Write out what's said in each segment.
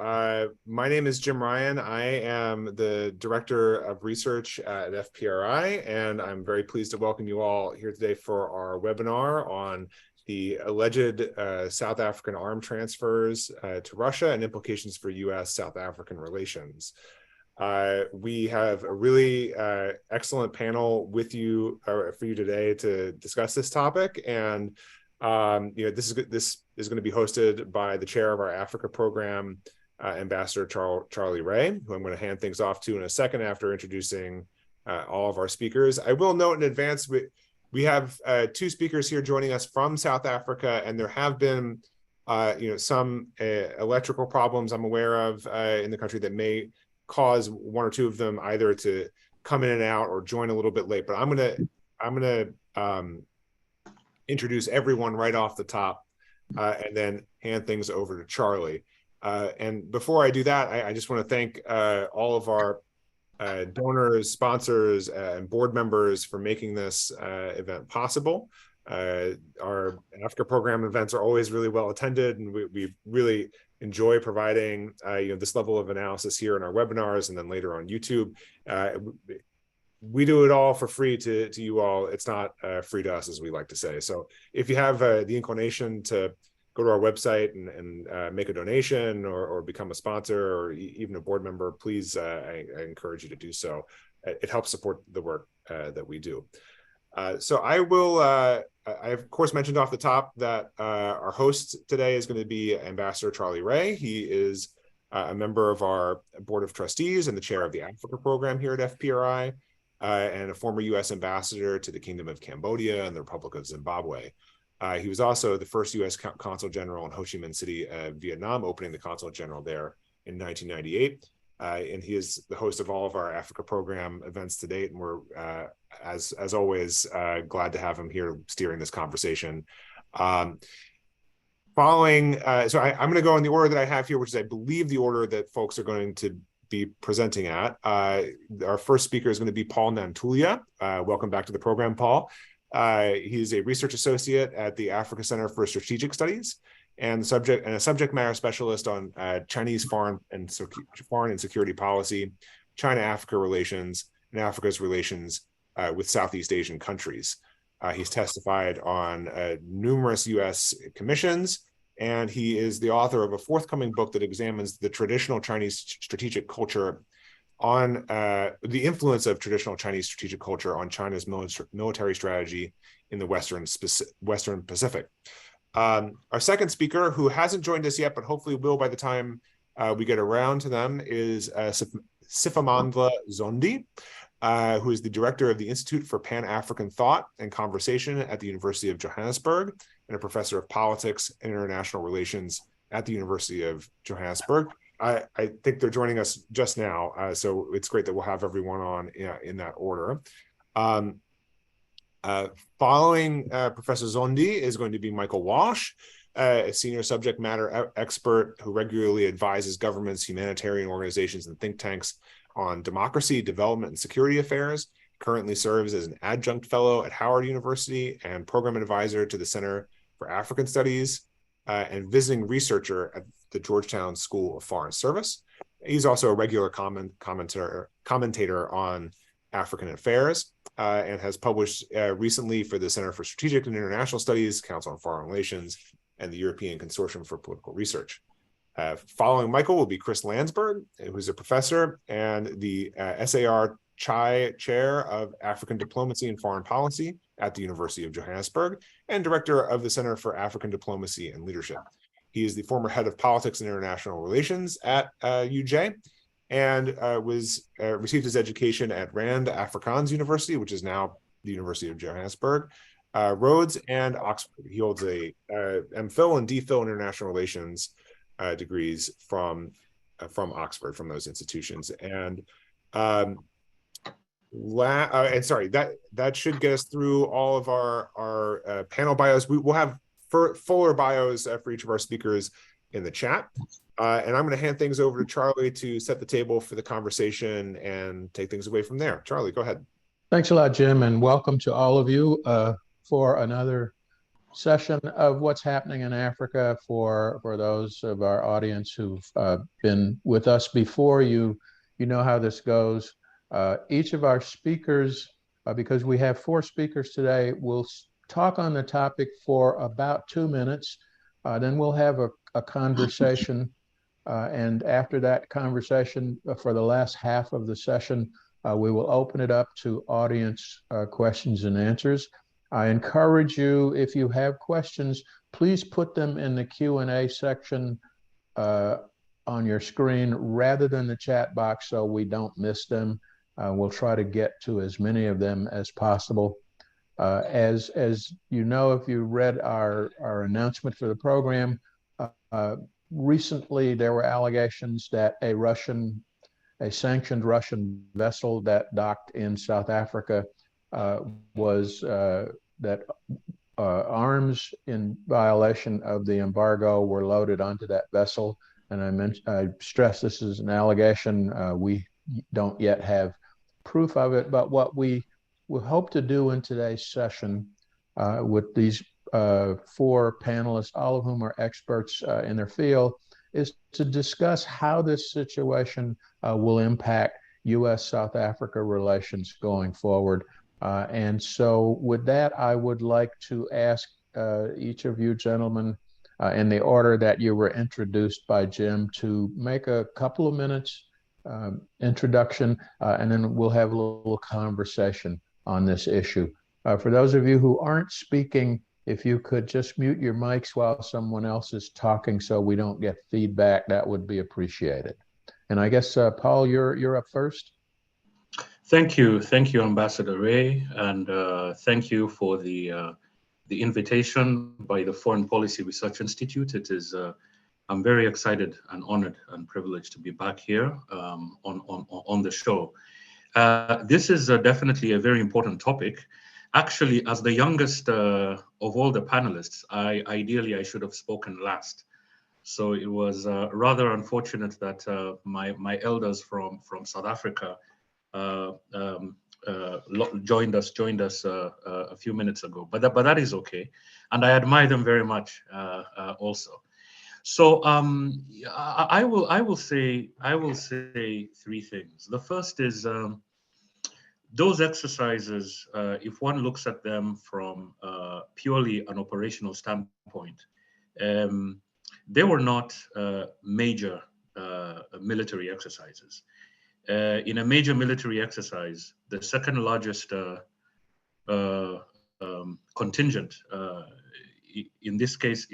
My name is Jim Ryan. I am the Director of Research at FPRI, and I'm very pleased to welcome you all here today for our webinar on the alleged South African arm transfers to Russia and implications for U.S.-South African relations. We have a really excellent panel with you for you today to discuss this topic, and this is going to be hosted by the chair of our Africa program, Ambassador Charlie Ray, who I'm going to hand things off to in a second after introducing all of our speakers. I will note in advance we have two speakers here joining us from South Africa, and there have been some electrical problems I'm aware of in the country that may cause one or two of them either to come in and out or join a little bit late. But I'm gonna introduce everyone right off the top and then hand things over to Charlie. And before I do that, I just want to thank all of our donors, sponsors, and board members for making this event possible. Our Africa program events are always really well attended, and we really enjoy providing this level of analysis here in our webinars and then later on YouTube. We do it all for free to you all. It's not free to us, as we like to say. So if you have the inclination to go to our website and make a donation or become a sponsor or even a board member, please, I encourage you to do so. It helps support the work that we do. So I will, I of course mentioned off the top that our host today is going to be Ambassador Charlie Ray. He is a member of our board of trustees and the chair of the Africa program here at FPRI. And a former U.S. ambassador to the Kingdom of Cambodia and the Republic of Zimbabwe. He was also the first U.S. consul general in Ho Chi Minh City, Vietnam, opening the consulate general there in 1998. And he is the host of all of our Africa program events to date. And we're, as always, glad to have him here steering this conversation. So I'm going to go in the order that I have here, which is, I believe, the order that folks are going to be presenting at. Our first speaker is going to be Paul Nantulya. Welcome back to the program, Paul. He's a research associate at the Africa Center for Strategic Studies and a subject matter specialist on Chinese foreign and security policy, China-Africa relations, and Africa's relations with Southeast Asian countries. He's testified on numerous U.S. commissions, and he is the author of a forthcoming book that examines the traditional Chinese strategic culture on the influence of traditional Chinese strategic culture on China's military strategy in the Western Pacific. Our second speaker, who hasn't joined us yet, but hopefully will by the time we get around to them, is Siphamandla Zondi, who is the director of the Institute for Pan-African Thought and Conversation at the University of Johannesburg and a professor of politics and international relations at the University of Johannesburg. I think they're joining us just now, so it's great that we'll have everyone on in that order. Following Professor Zondi is going to be Michael Walsh, a senior subject matter expert who regularly advises governments, humanitarian organizations, and think tanks on democracy, development, and security affairs. Currently serves as an adjunct fellow at Howard University and program advisor to the Center for African Studies and visiting researcher at the Georgetown School of Foreign Service. He's also a regular commentator on African affairs and has published recently for the Center for Strategic and International Studies, Council on Foreign Relations, and the European Consortium for Political Research. Following Michael will be Chris Landsberg, who's a professor and the SAR Chai Chair of African Diplomacy and Foreign Policy at the University of Johannesburg and director of the Center for African Diplomacy and Leadership. He is the former head of politics and international relations at UJ and received his education at Rand Afrikaans University, which is now the University of Johannesburg, Rhodes, and Oxford. He holds a MPhil and DPhil in international relations degrees from Oxford, from those institutions. And sorry, that should get us through all of our panel bios. We'll have fuller bios for each of our speakers in the chat. And I'm going to hand things over to Charlie to set the table for the conversation and take things away from there. Charlie, go ahead. Thanks a lot, Jim, and welcome to all of you for another session of what's happening in Africa for those of our audience who've been with us before. You know how this goes. Each of our speakers, because we have 4 speakers today, will talk on the topic for about 2 minutes. Then we'll have a conversation. And after that conversation, for the last half of the session, we will open it up to audience questions and answers. I encourage you, if you have questions, please put them in the Q&A section on your screen rather than the chat box so we don't miss them. We'll try to get to as many of them as possible. As you know, if you read our announcement for the program, recently there were allegations that a sanctioned Russian vessel that docked in South Africa that arms in violation of the embargo were loaded onto that vessel. And I stress this is an allegation. We don't yet have proof of it, but what we hope to do in today's session with these 4 panelists, all of whom are experts in their field, is to discuss how this situation will impact U.S.-South Africa relations going forward. And so with that, I would like to ask each of you gentlemen, in the order that you were introduced by Jim, to make a couple of minutes introduction, and then we'll have a little conversation on this issue. For those of you who aren't speaking, if you could just mute your mics while someone else is talking so we don't get feedback, that would be appreciated. And I guess, Paul, you're up first. Thank you, Ambassador Ray, and thank you for the invitation by the Foreign Policy Research Institute. It is I'm very excited and honored and privileged to be back here on the show. This is definitely a very important topic. Actually, as the youngest of all the panelists, ideally I should have spoken last. So it was rather unfortunate that my elders from South Africa joined us a few minutes ago. But that is okay, and I admire them very much also. So I will say 3 things. The first is those exercises, if one looks at them from purely an operational standpoint, they were not major military exercises. In a major military exercise, the second largest contingent, in this case,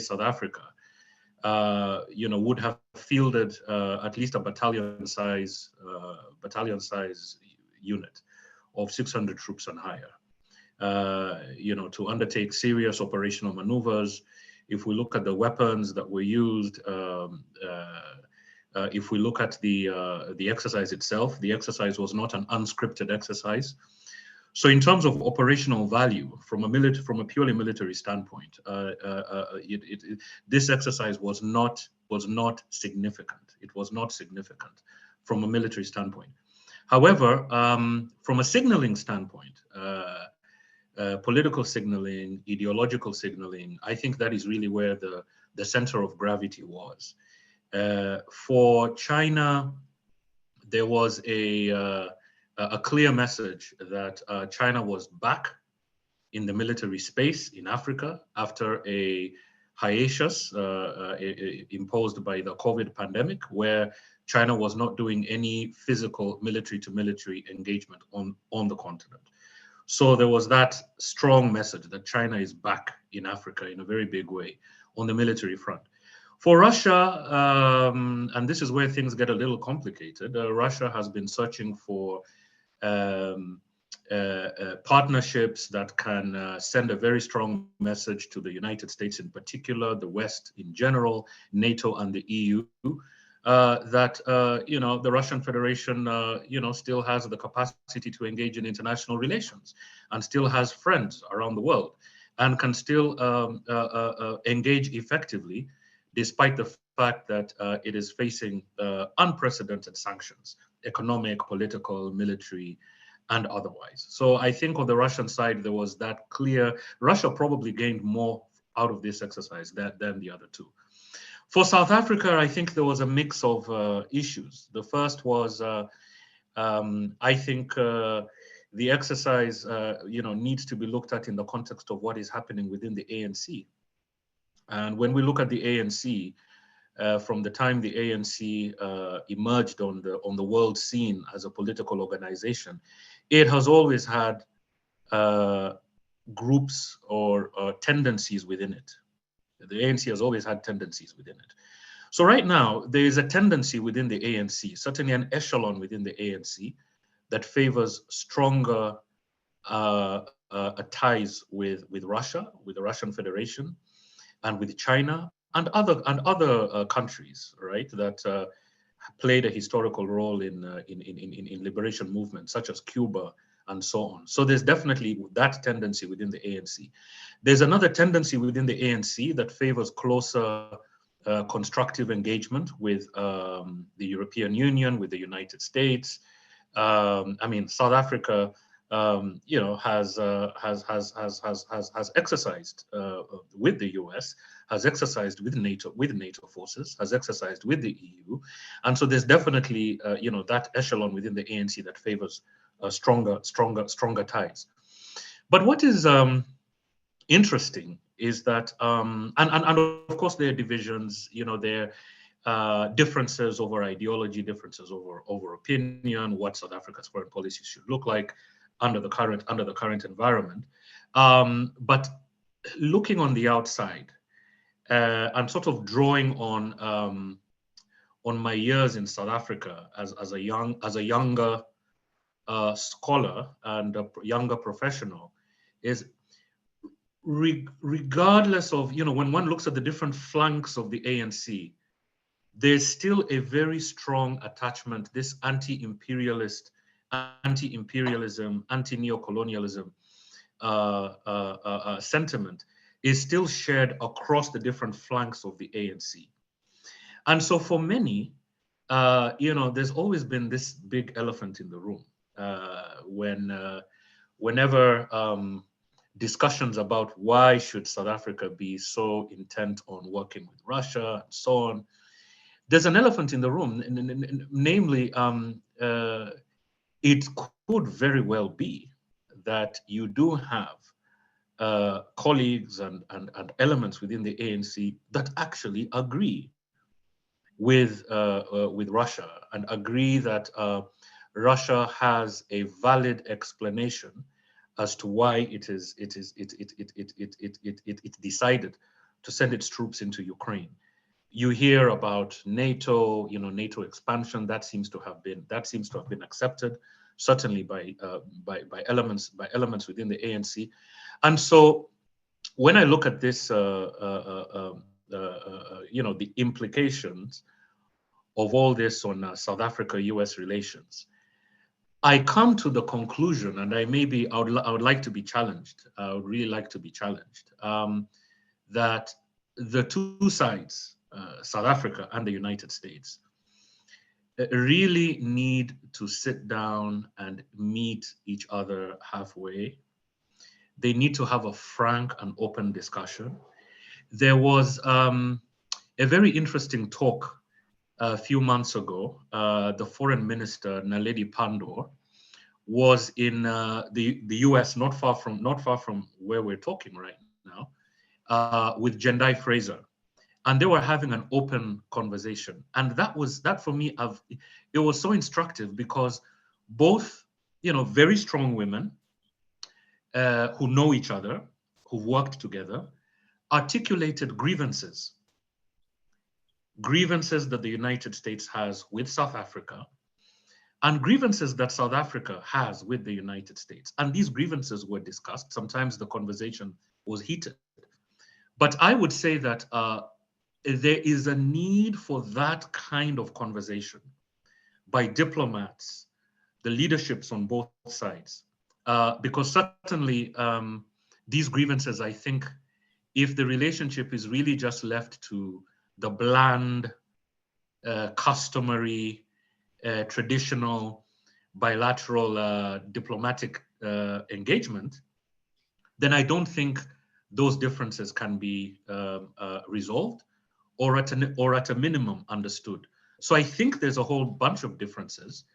South Africa, would have fielded at least a battalion-size unit of 600 troops and higher, to undertake serious operational maneuvers. If we look at the weapons that were used, if we look at the exercise itself, the exercise was not an unscripted exercise. So in terms of operational value, from a purely military standpoint, this exercise was not significant. It was not significant from a military standpoint. However, from a signaling standpoint, political signaling, ideological signaling, I think that is really where the center of gravity was. For China, there was a clear message that China was back in the military space in Africa after a hiatus imposed by the COVID pandemic, where China was not doing any physical military-to-military engagement on the continent. So there was that strong message that China is back in Africa in a very big way on the military front. For Russia, and this is where things get a little complicated, Russia has been searching for partnerships that can send a very strong message to the United States in particular, the West in general, NATO and the EU, that the Russian Federation still has the capacity to engage in international relations and still has friends around the world and can still engage effectively, despite the fact that it is facing unprecedented sanctions, economic, political, military, and otherwise. So I think on the Russian side, there was that clear, Russia probably gained more out of this exercise than the other two. For South Africa, I think there was a mix of issues. The first was, I think the exercise, needs to be looked at in the context of what is happening within the ANC. And when we look at the ANC, from the time the ANC emerged on the world scene as a political organization, it has always had groups or tendencies within it. The ANC has always had tendencies within it. So right now, there is a tendency within the ANC, certainly an echelon within the ANC, that favors stronger ties with Russia, with the Russian Federation, and with China, and other countries, right, that played a historical role in liberation movements, such as Cuba and so on. So there's definitely that tendency within the ANC. There's another tendency within the ANC that favors closer constructive engagement with the European Union, with the United States. I mean, South Africa, has exercised with the US, has exercised with NATO forces, has exercised with the EU, and so there's definitely that echelon within the ANC that favors stronger ties. But what is interesting is that, and of course there are divisions, there are differences over ideology, differences over opinion, what South Africa's foreign policy should look like under the current environment. But looking on the outside, and sort of drawing on my years in South Africa as a younger scholar and a younger professional, is regardless of, when one looks at the different flanks of the ANC, there's still a very strong attachment, this anti-imperialism, anti-neocolonialism sentiment is still shared across the different flanks of the ANC. And so for many, there's always been this big elephant in the room whenever discussions about why should South Africa be so intent on working with Russia and so on. There's an elephant in the room, namely, it could very well be that you do have colleagues and elements within the ANC that actually agree with Russia and agree that Russia has a valid explanation as to why it decided to send its troops into Ukraine. You hear about NATO, NATO expansion. That seems to have been accepted, certainly by elements within the ANC. And so, when I look at this, the implications of all this on South Africa-US relations, I come to the conclusion, and I would like to be challenged. I would really like to be challenged that the two sides, South Africa and the United States, really need to sit down and meet each other halfway. They need to have a frank and open discussion. There was a very interesting talk a few months ago. The foreign minister, Naledi Pandor, was in the US, not far from where we're talking right now, with Jendai Fraser. And they were having an open conversation. And that for me, it was so instructive because both, very strong women who know each other, who've worked together, articulated grievances that the United States has with South Africa, and grievances that South Africa has with the United States. And these grievances were discussed. Sometimes the conversation was heated. But I would say that there is a need for that kind of conversation by diplomats, the leaderships on both sides, because certainly these grievances, I think, if the relationship is really just left to the bland, customary, traditional bilateral diplomatic engagement, then I don't think those differences can be resolved or at a minimum understood. So I think there's a whole bunch of differences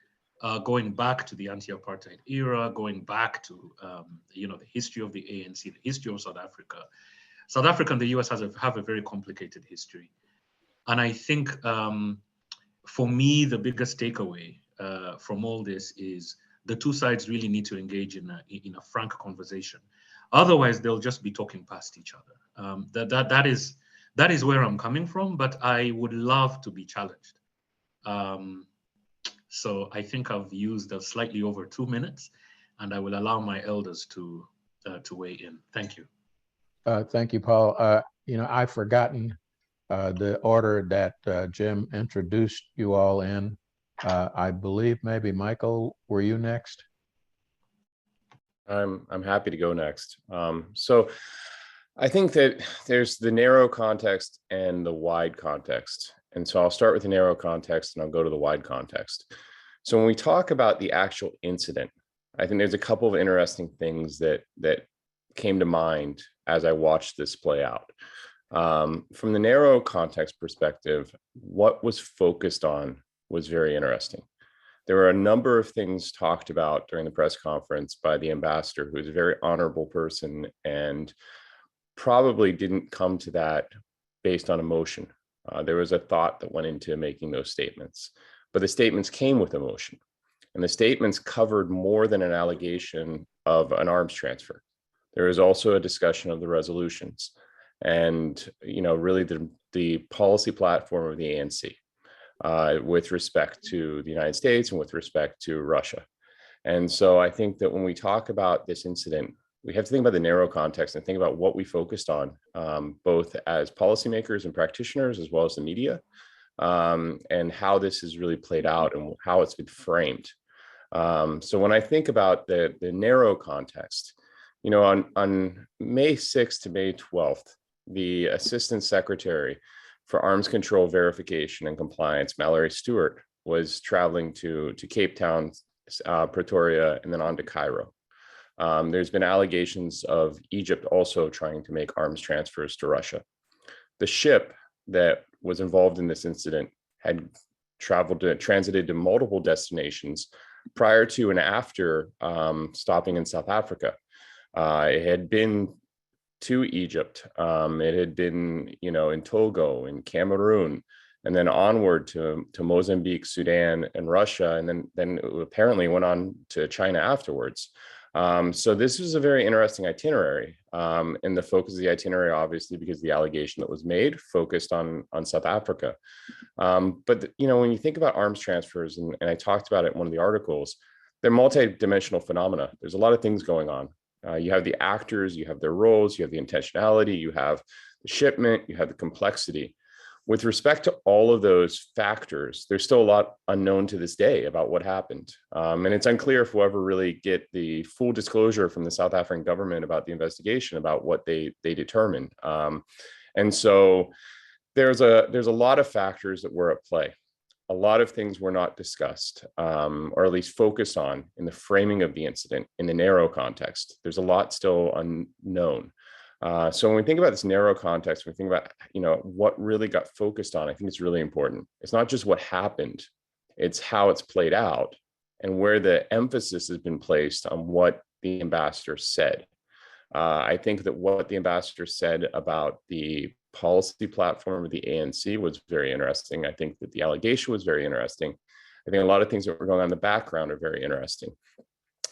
going back to the anti-apartheid era, going back to the history of the ANC, the history of South Africa. South Africa and the US have a very complicated history. And I think for me, the biggest takeaway from all this is the two sides really need to engage in a frank conversation. Otherwise, they'll just be talking past each other. That is where I'm coming from, but I would love to be challenged. So I think I've used slightly over 2 minutes, and I will allow my elders to weigh in. Thank you. Thank you, Paul. I've forgotten the order that Jim introduced you all in. I believe maybe Michael, were you next? I'm happy to go next. So I think that there's the narrow context and the wide context. And so I'll start with the narrow context and I'll go to the wide context. So when we talk about the actual incident, I think there's a couple of interesting things that came to mind as I watched this play out. From the narrow context perspective, what was focused on was very interesting. There were a number of things talked about during the press conference by the ambassador, who is a very honorable person and probably didn't come to that based on emotion. There was a thought that went into making those statements, but the statements came with emotion. And the statements covered more than an allegation of an arms transfer. There was also a discussion of the resolutions and, really the policy platform of the ANC with respect to the United States and with respect to Russia. And so I think that when we talk about this incident, we have to think about the narrow context and think about what we focused on, both as policymakers and practitioners, as well as the media, and how this has really played out and how it's been framed. So when I think about the narrow context, on May 6th to May 12th, the Assistant Secretary for Arms Control Verification and Compliance, Mallory Stewart, was traveling to Cape Town, Pretoria, and then on to Cairo. There's been allegations of Egypt also trying to make arms transfers to Russia. The ship that was involved in this incident had transited to multiple destinations prior to and after stopping in South Africa. It had been to Egypt. It had been, in Togo, in Cameroon, and then onward to Mozambique, Sudan, and Russia, and then it apparently went on to China afterwards. So this was a very interesting itinerary, and the focus of the itinerary, obviously, because the allegation that was made focused on South Africa. But when you think about arms transfers, and I talked about it in one of the articles, they're multi-dimensional phenomena. There's a lot of things going on. You have the actors, you have their roles, you have the intentionality, you have the shipment, you have the complexity. With respect to all of those factors, there's still a lot unknown to this day about what happened. And it's unclear if we'll ever really get the full disclosure from the South African government about the investigation, about what they determined. And so there's a lot of factors that were at play. A lot of things were not discussed, or at least focused on in the framing of the incident in the narrow context. There's a lot still unknown. So when we think about this narrow context, when we think about, what really got focused on, I think it's really important. It's not just what happened, it's how it's played out and where the emphasis has been placed on what the ambassador said. I think that what the ambassador said about the policy platform of the ANC was very interesting. I think that the allegation was very interesting. I think a lot of things that were going on in the background are very interesting.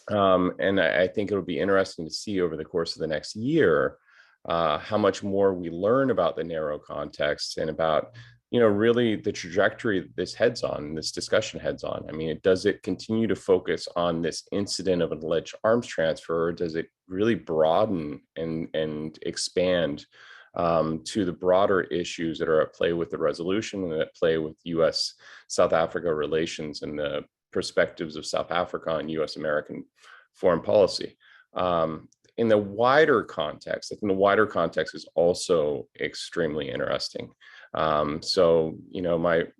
And I think it'll be interesting to see over the course of the next year how much more we learn about the narrow context and about, really the trajectory that this heads on, this discussion heads on. I mean, does it continue to focus on this incident of an alleged arms transfer, or does it really broaden and expand to the broader issues that are at play with the resolution and at play with U.S.-South Africa relations and the perspectives of South Africa and U.S.-American foreign policy? In the wider context, I think the wider context is also extremely interesting. So, when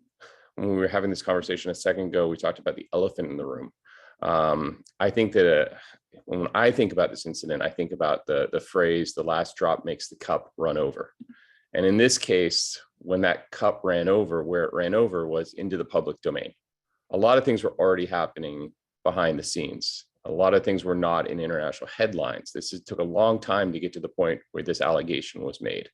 we were having this conversation a second ago, we talked about the elephant in the room. I think that when I think about this incident, I think about the phrase, the last drop makes the cup run over. And in this case, when that cup ran over, where it ran over was into the public domain. A lot of things were already happening behind the scenes. A lot of things were not in international headlines. Took a long time to get to the point where this allegation was made.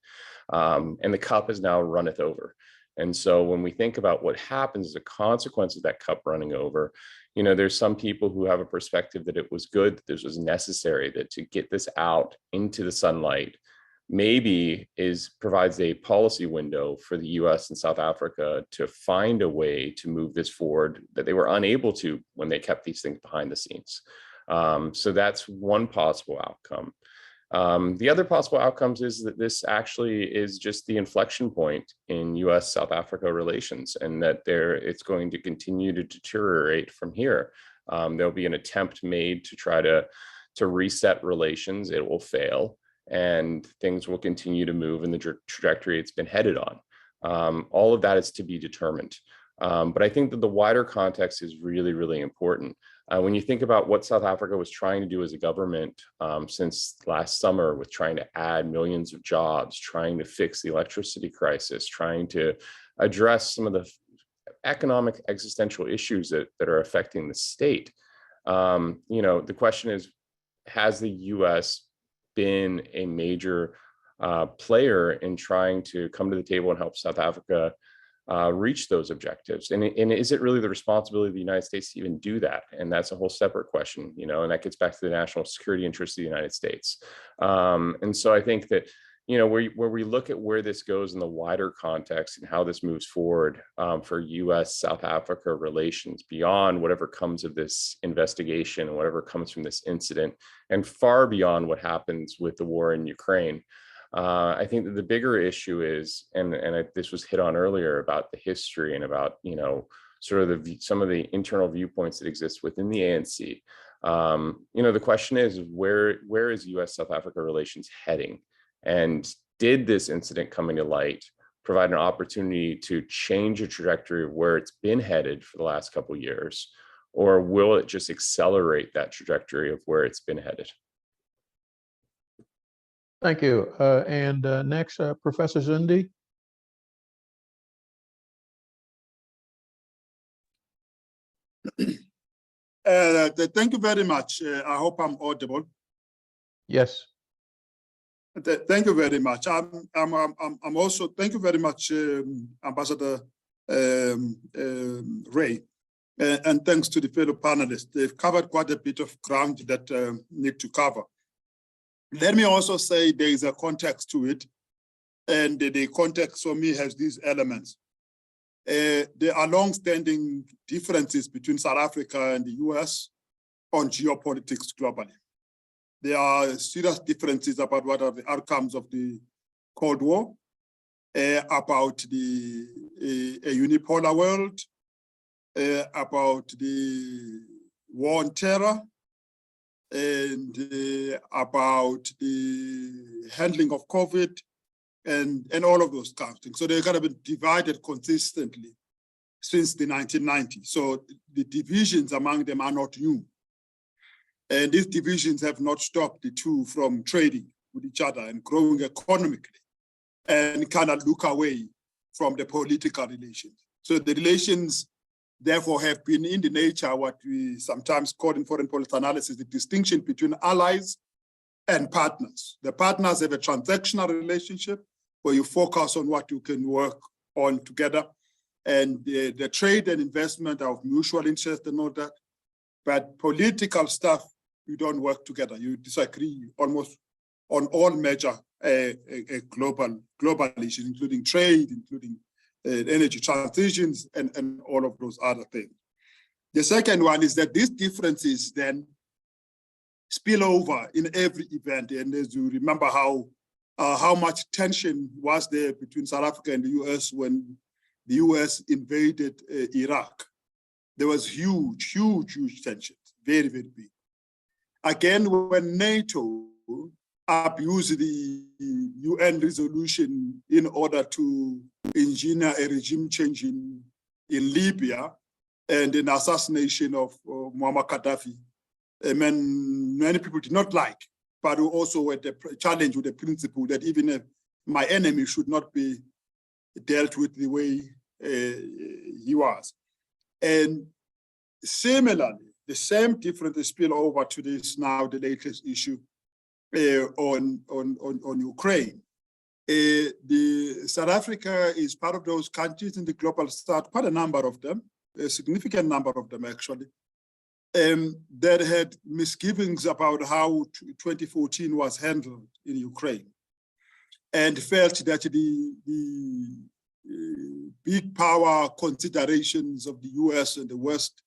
And the cup has now runneth over. And so when we think about what happens as a consequence of that cup running over, there's some people who have a perspective that it was good, that this was necessary, that to get this out into the sunlight maybe provides a policy window for the US and South Africa to find a way to move this forward that they were unable to when they kept these things behind the scenes. So that's one possible outcome. The other possible outcomes is that this actually is just the inflection point in US-South Africa relations, and that it's going to continue to deteriorate from here. There'll be an attempt made to try to reset relations. It will fail, and things will continue to move in the trajectory it's been headed on. All of that is to be determined. But I think that the wider context is really, really important. When you think about what South Africa was trying to do as a government since last summer, with trying to add millions of jobs, trying to fix the electricity crisis, trying to address some of the economic existential issues that are affecting the state, the question is, has the US been a major player in trying to come to the table and help South Africa reach those objectives? And is it really the responsibility of the United States to even do that? And that's a whole separate question, and that gets back to the national security interests of the United States. And so I think that, where we look at where this goes in the wider context and how this moves forward for US-South Africa relations beyond whatever comes of this investigation and whatever comes from this incident, and far beyond what happens with the war in Ukraine, I think that the bigger issue is, and this was hit on earlier, about the history and about, sort of some of the internal viewpoints that exist within the ANC. The question is, where is US-South Africa relations heading? And did this incident coming to light provide an opportunity to change a trajectory of where it's been headed for the last couple of years? Or will it just accelerate that trajectory of where it's been headed? Thank you. And next, Professor Zondi. Thank you very much. I hope I'm audible. Yes. Thank you very much. I'm also, thank you very much, Ambassador Ray. And thanks to the fellow panelists. They've covered quite a bit of ground that need to cover. Let me also say there is a context to it, and the context for me has these elements. There are long-standing differences between South Africa and the US on geopolitics globally. There are serious differences about what are the outcomes of the Cold War, about a unipolar world, about the war on terror, and about the handling of COVID, and all of those kinds of things. So they've kind of been divided consistently since the 1990s. So the divisions among them are not new. And these divisions have not stopped the two from trading with each other and growing economically, and kind of look away from the political relations. So the relations therefore have been in the nature what we sometimes call in foreign policy analysis, the distinction between allies and partners. The partners have a transactional relationship where you focus on what you can work on together, and the trade and investment are of mutual interest and all that. But political stuff, you don't work together. You disagree almost on all major global issues, including trade, including energy transitions, and all of those other things. The second one is that these differences then spill over in every event. And as you remember how much tension was there between South Africa and the US when the US invaded Iraq. There was huge tensions, very, very big. Again, when NATO abused the UN resolution in order to engineer a regime change in Libya, and an assassination of Muammar Gaddafi. Many people did not like, but who also had a challenge with the principle that even my enemy should not be dealt with the way he was. And similarly, the same difference spill over to this now, the latest issue on Ukraine. The South Africa is part of those countries in the global south, quite a number of them, a significant number of them actually, that had misgivings about how 2014 was handled in Ukraine, and felt that the big power considerations of the US and the West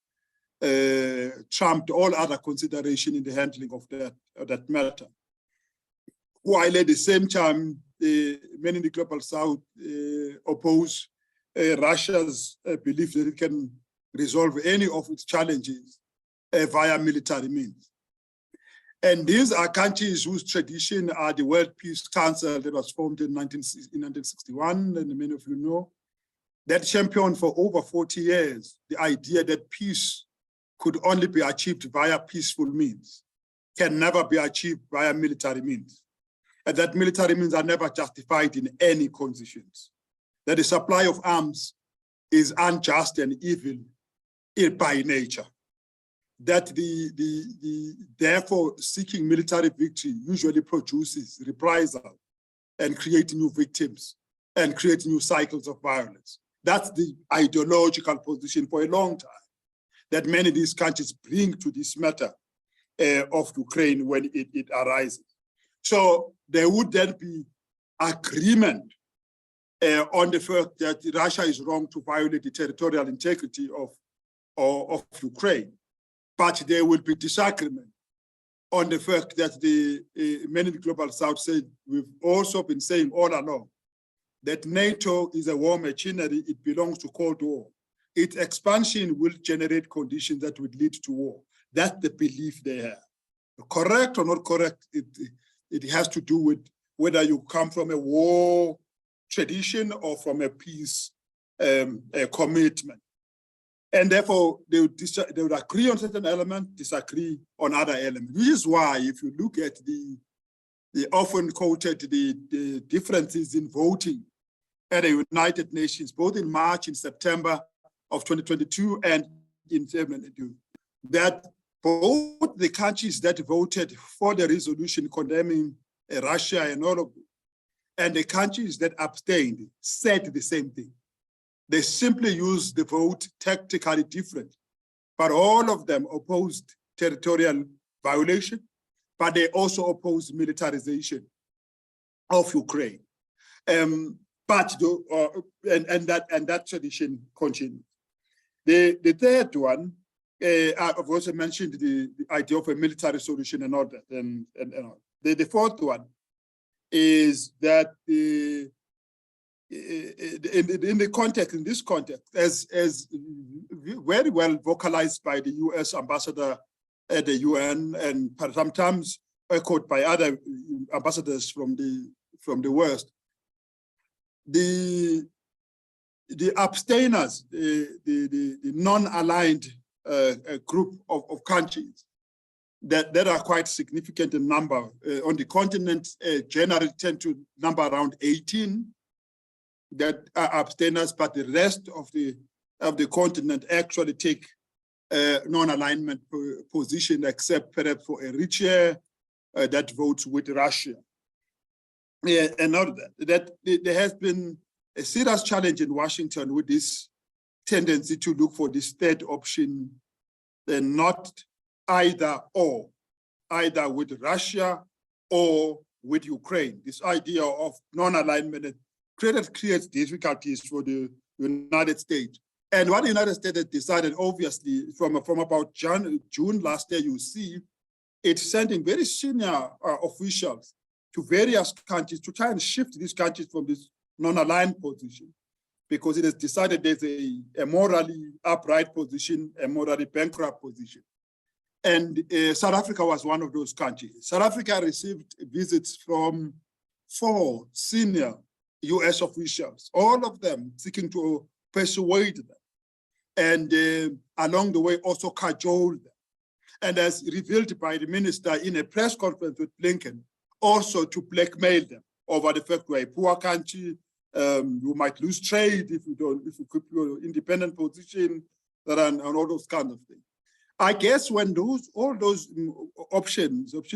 trumped all other consideration in the handling of that matter. While at the same time, many in the global south oppose Russia's belief that it can resolve any of its challenges via military means. And these are countries whose tradition are the World Peace Council that was formed in 1961, and many of you know, that championed for over 40 years the idea that peace could only be achieved via peaceful means, can never be achieved via military means, and that military means are never justified in any conditions, that the supply of arms is unjust and evil by nature, that therefore seeking military victory usually produces reprisal and create new victims and create new cycles of violence. That's the ideological position for a long time that many of these countries bring to this matter of Ukraine when it arises. So there would then be agreement on the fact that Russia is wrong to violate the territorial integrity of Ukraine. But there will be disagreement on the fact that many in the global south said, we've also been saying all along, that NATO is a war machinery, it belongs to Cold War. Its expansion will generate conditions that would lead to war. That's the belief they have. Correct or not correct, it has to do with whether you come from a war tradition or from a peace commitment. And therefore, they would agree on certain elements, disagree on other elements. Which is why, if you look at the often quoted the differences in voting at the United Nations, both in March and September of 2022 and in 2022, that both the countries that voted for the resolution condemning Russia and all of them, and the countries that abstained said the same thing. They simply used the vote tactically different, but all of them opposed territorial violation, but they also opposed militarization of Ukraine. That tradition continues. The third one, I've also mentioned the idea of a military solution and all that. And all. The fourth one is that in this context, as very well vocalized by the US ambassador at the UN and sometimes echoed by other ambassadors from the West, the abstainers, the non-aligned group of countries that are quite significant in number on the continent, generally tend to number around 18 that are abstainers, but the rest of the continent actually take non-alignment position, except perhaps for Eritrea that votes with Russia. Yeah, and not that there has been a serious challenge in Washington with this tendency to look for this third option, and not either or, either with Russia or with Ukraine. This idea of non-alignment creates difficulties for the United States. And what the United States has decided, obviously, from about June last year, you see, it's sending very senior officials to various countries to try and shift these countries from this non-aligned position, because it has decided there's a morally upright position, a morally bankrupt position. And South Africa was one of those countries. South Africa received visits from 4 senior US officials, all of them seeking to persuade them and along the way also cajole them. And as revealed by the minister in a press conference with Blinken, also to blackmail them over the fact we're a poor country, you might lose trade if you keep your independent position, and all those kinds of things. I guess when all those options of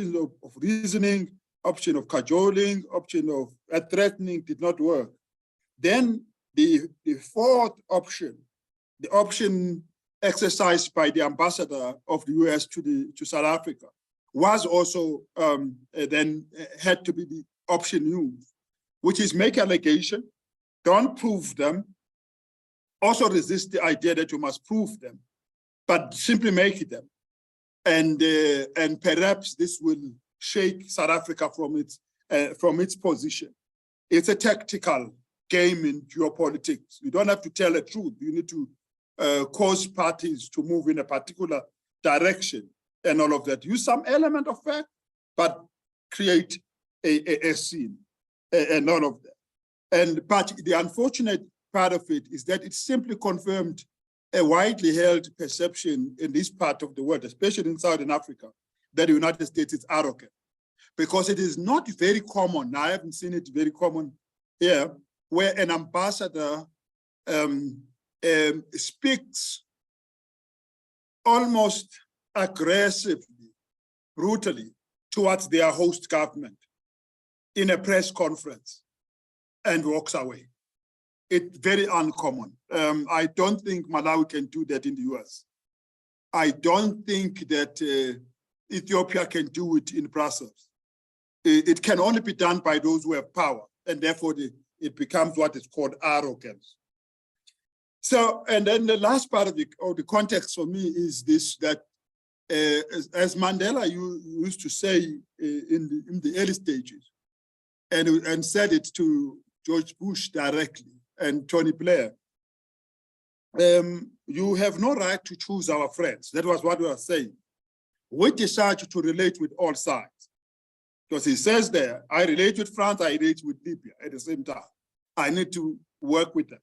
reasoning, option of cajoling, option of threatening did not work, then the fourth option, the option exercised by the ambassador of the US to South Africa, was also then had to be the option used, which is make allegation, don't prove them, also resist the idea that you must prove them, but simply make them. And perhaps this will shake South Africa from its position. It's a tactical game in geopolitics. You don't have to tell the truth. You need to cause parties to move in a particular direction and all of that. Use some element of fact, but create a scene and all of that. But the unfortunate part of it is that it simply confirmed a widely held perception in this part of the world, especially in Southern Africa, that the United States is arrogant. Because it is not very common, I haven't seen it very common here, where an ambassador speaks almost aggressively, brutally towards their host government in a press conference and walks away. It's very uncommon. I don't think Malawi can do that in the US. I don't think that Ethiopia can do it in Brussels. It can only be done by those who have power, and therefore it becomes what is called arrogance. So, and then the last part of the context for me is this, that as Mandela used to say in the early stages, and said it to George Bush directly and Tony Blair, you have no right to choose our friends. That was what we were saying. We decide to relate with all sides. Because he says there, I relate with France, I relate with Libya at the same time. I need to work with them.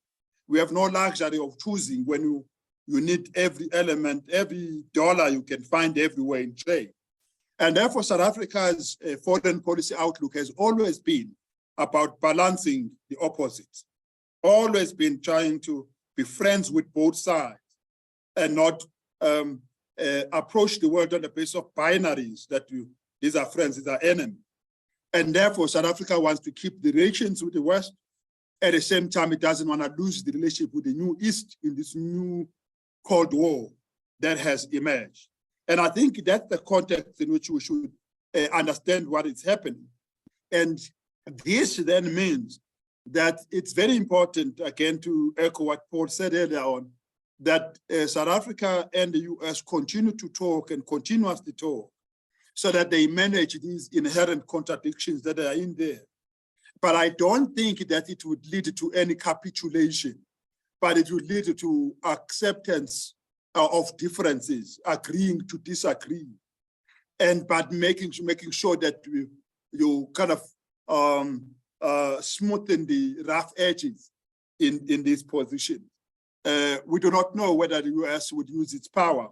We have no luxury of choosing when you need every element, every dollar you can find everywhere in trade. And therefore, South Africa's foreign policy outlook has always been about balancing the opposites, always been trying to be friends with both sides and not approach the world on the basis of binaries that these are friends, these are enemies. And therefore, South Africa wants to keep the relations with the West. At the same time, it doesn't want to lose the relationship with the New East in this new Cold War that has emerged. And I think that's the context in which we should understand what is happening. And this then means that it's very important, again, to echo what Paul said earlier on, that South Africa and the US continue to talk and continuously talk so that they manage these inherent contradictions that are in there. But I don't think that it would lead to any capitulation, but it would lead to acceptance of differences, agreeing to disagree, but making sure that you kind of smoothen the rough edges in this position. We do not know whether the US would use its power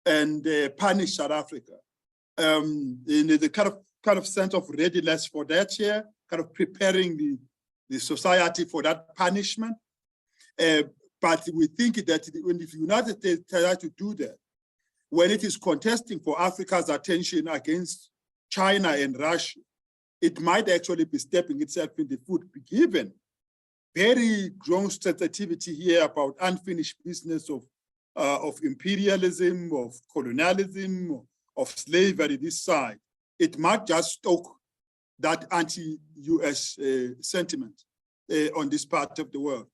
and punish South Africa. In the kind of sense of readiness for that here, kind of preparing the society for that punishment. But we think that when the United States try to do that, when it is contesting for Africa's attention against China and Russia, it might actually be stepping itself in the foot, given very strong sensitivity here about unfinished business of imperialism, of colonialism, of slavery this side. It might just stoke that anti-US sentiment on this part of the world.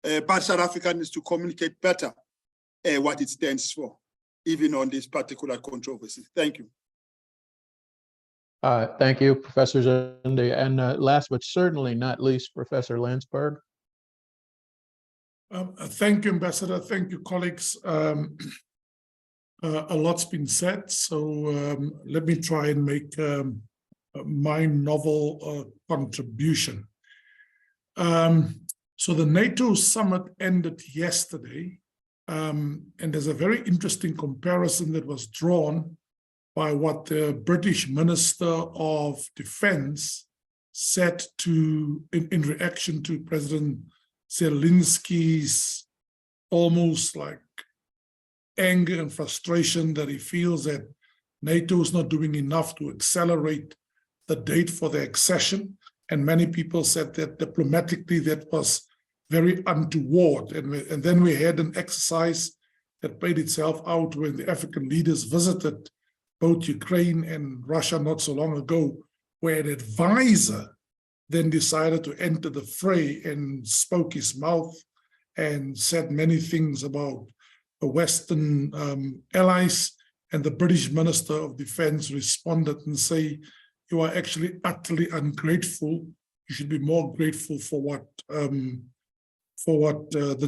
But South Africa needs to communicate better what it stands for, even on this particular controversy. Thank you. Thank you, Professor Zondi. And last but certainly not least, Professor Landsberg. Thank you, Ambassador. Thank you, colleagues. A lot's been said, so let me try and make my novel contribution. So the NATO summit ended yesterday, And there's a very interesting comparison that was drawn by what the British Minister of Defense said in reaction to President Zelensky's almost like anger and frustration that he feels that NATO is not doing enough to accelerate the date for the accession. And many people said that diplomatically that was very untoward. And then we had an exercise that played itself out when the African leaders visited both Ukraine and Russia not so long ago, where an advisor then decided to enter the fray and spoke his mouth and said many things about the Western allies. And the British Minister of Defense responded and say, "You are actually utterly ungrateful. You should be more grateful for what the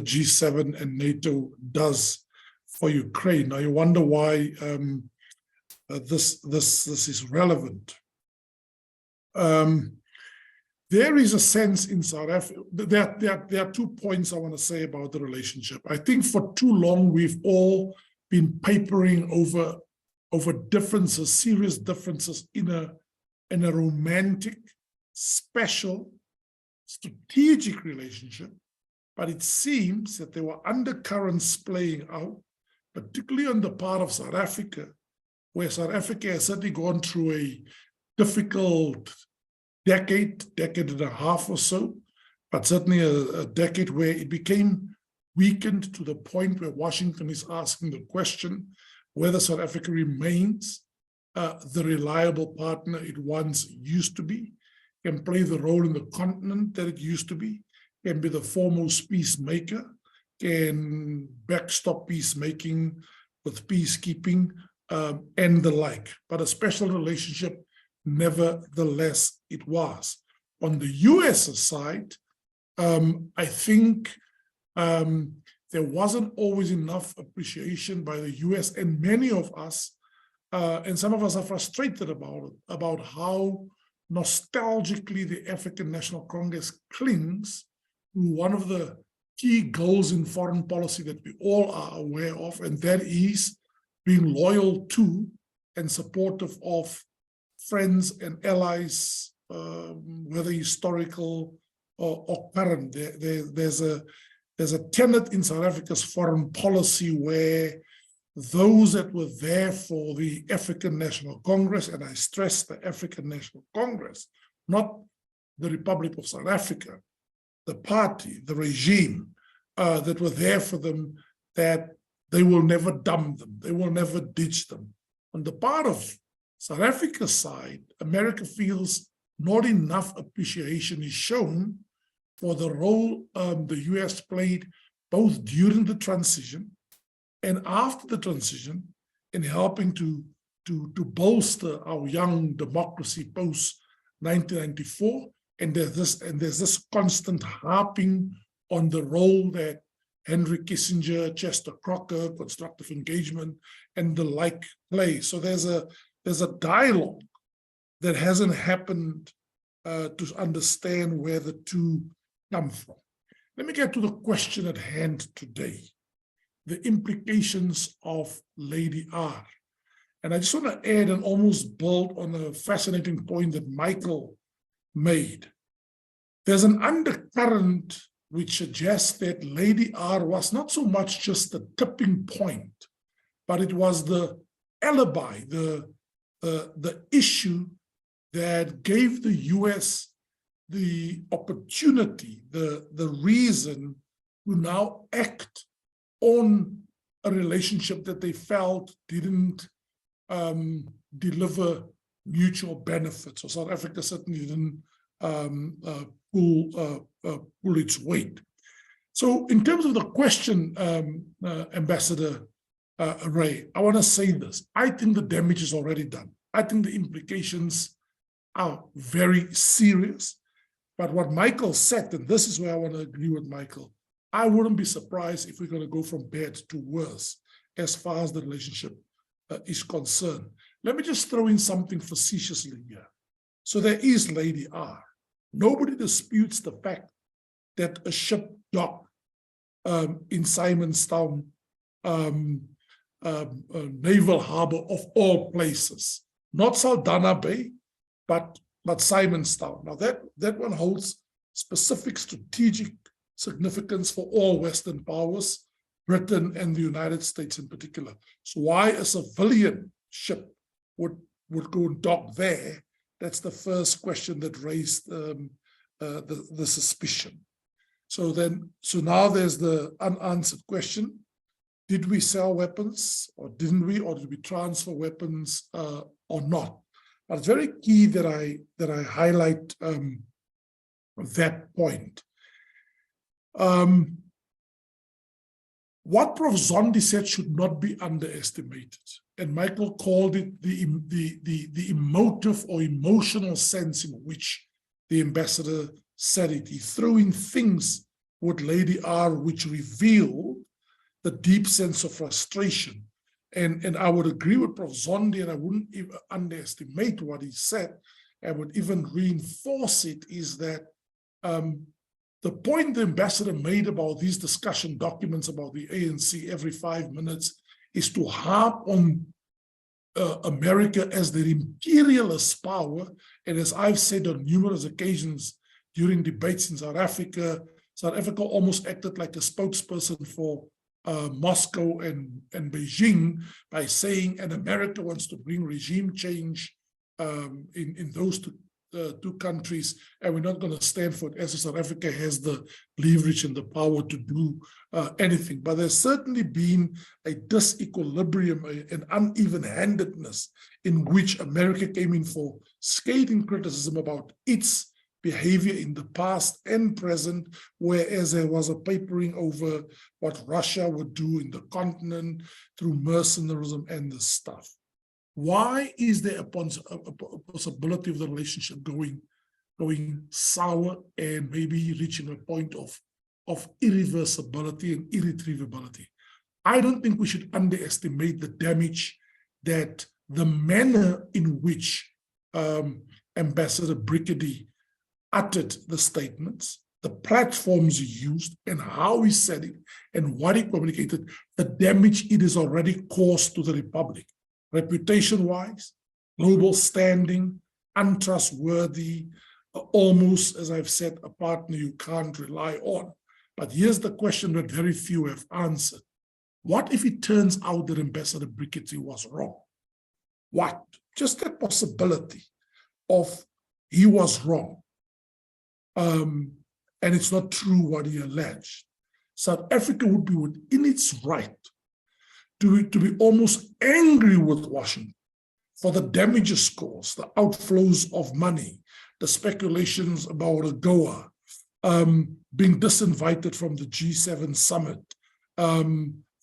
G7 and NATO does for Ukraine." Now you wonder why this is relevant. There is a sense in South Africa. There are 2 points I want to say about the relationship. I think for too long we've all been papering over differences, serious differences in a romantic, special, strategic relationship. But it seems that there were undercurrents playing out, particularly on the part of South Africa, where South Africa has certainly gone through a difficult decade and a half or so, but certainly a decade where it became weakened to the point where Washington is asking the question whether South Africa remains the reliable partner it once used to be, can play the role in the continent that it used to be, can be the foremost peacemaker, can backstop peacemaking with peacekeeping and the like. But a special relationship, nevertheless, it was. On the US side, I think there wasn't always enough appreciation by the US, and many of us, and some of us are frustrated about how nostalgically the African National Congress clings to one of the key goals in foreign policy that we all are aware of, and that is being loyal to and supportive of friends and allies, whether historical or current. There's a tenet in South Africa's foreign policy where those that were there for the African National Congress, and I stress the African National Congress, not the Republic of South Africa, the party, the regime that were there for them, that they will never dump them, they will never ditch them. On the part of South Africa's side, America feels not enough appreciation is shown for the role the US played both during the transition and after the transition in helping to bolster our young democracy post-1994. And there's this constant harping on the role that Henry Kissinger, Chester Crocker, constructive engagement, and the like play. So there's a dialogue that hasn't happened to understand where the two come from. Let me get to the question at hand today, the implications of Lady R. And I just want to add and almost build on a fascinating point that Michael made. There's an undercurrent which suggests that Lady R was not so much just the tipping point, but it was the alibi, the issue that gave the US the opportunity, the reason to now act on a relationship that they felt didn't deliver mutual benefits, or South Africa certainly didn't pull its weight. So in terms of the question, Ambassador Ray, I want to say this. I think the damage is already done. I think the implications are very serious. But what Michael said, and this is where I want to agree with Michael, I wouldn't be surprised if we're going to go from bad to worse as far as the relationship is concerned. Let me just throw in something facetiously here. So there is Lady R. Nobody disputes the fact that a ship docked in Simonstown naval harbor of all places, not Saldanha Bay, but Simonstown. Now that one holds specific strategic significance for all Western powers, Britain and the United States in particular. So why a civilian ship would go and dock there? That's the first question that raised the suspicion. So now there's the unanswered question: did we sell weapons, or didn't we, or did we transfer weapons, or not? But it's very key that I highlight that point. What Prof. Zondi said should not be underestimated, and Michael called it the emotive or emotional sense in which the ambassador said it. He threw in things with Lady R which revealed the deep sense of frustration. And I would agree with Prof. Zondi, and I wouldn't even underestimate what he said. I would even reinforce it, is that the point the ambassador made about these discussion documents about the ANC every 5 minutes is to harp on America as their imperialist power. And as I've said on numerous occasions during debates in South Africa almost acted like a spokesperson for Moscow and Beijing by saying, and America wants to bring regime change in those two countries, and we're not going to stand for it, as South Africa has the leverage and the power to do anything. But there's certainly been a disequilibrium, an uneven-handedness in which America came in for scathing criticism about its behavior in the past and present, whereas there was a papering over what Russia would do in the continent through mercenarism and this stuff. Why is there a possibility of the relationship going sour and maybe reaching a point of irreversibility and irretrievability? I don't think we should underestimate the damage that the manner in which Ambassador Brickedy uttered the statements, the platforms he used, and how he said it, and what he communicated, the damage it has already caused to the Republic. Reputation-wise, global standing, untrustworthy, almost, as I've said, a partner you can't rely on. But here's the question that very few have answered. What if it turns out that Ambassador Brickedy was wrong? What? Just that possibility of he was wrong. And it's not true what he alleged. South Africa would be within its right to be almost angry with Washington for the damages caused, the outflows of money, the speculations about AGOA, being disinvited from the G7 summit,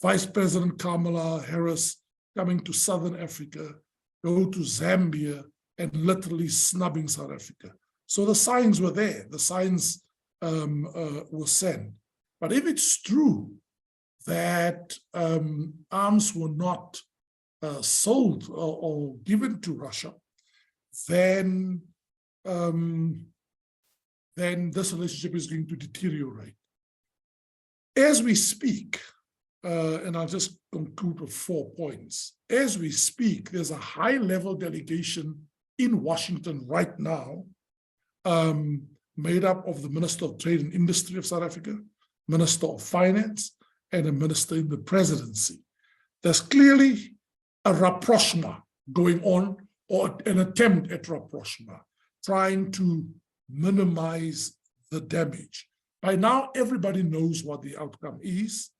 Vice President Kamala Harris coming to Southern Africa, go to Zambia, and literally snubbing South Africa. So the signs were there, the signs were sent. But if it's true that arms were not sold or given to Russia, then this relationship is going to deteriorate. As we speak, and I'll just conclude with 4 points. As we speak, there's a high-level delegation in Washington right now, made up of the Minister of Trade and Industry of South Africa, Minister of Finance, and a minister in the presidency. There's clearly a rapprochement going on, or an attempt at rapprochement, trying to minimize the damage. By now, everybody knows what the outcome is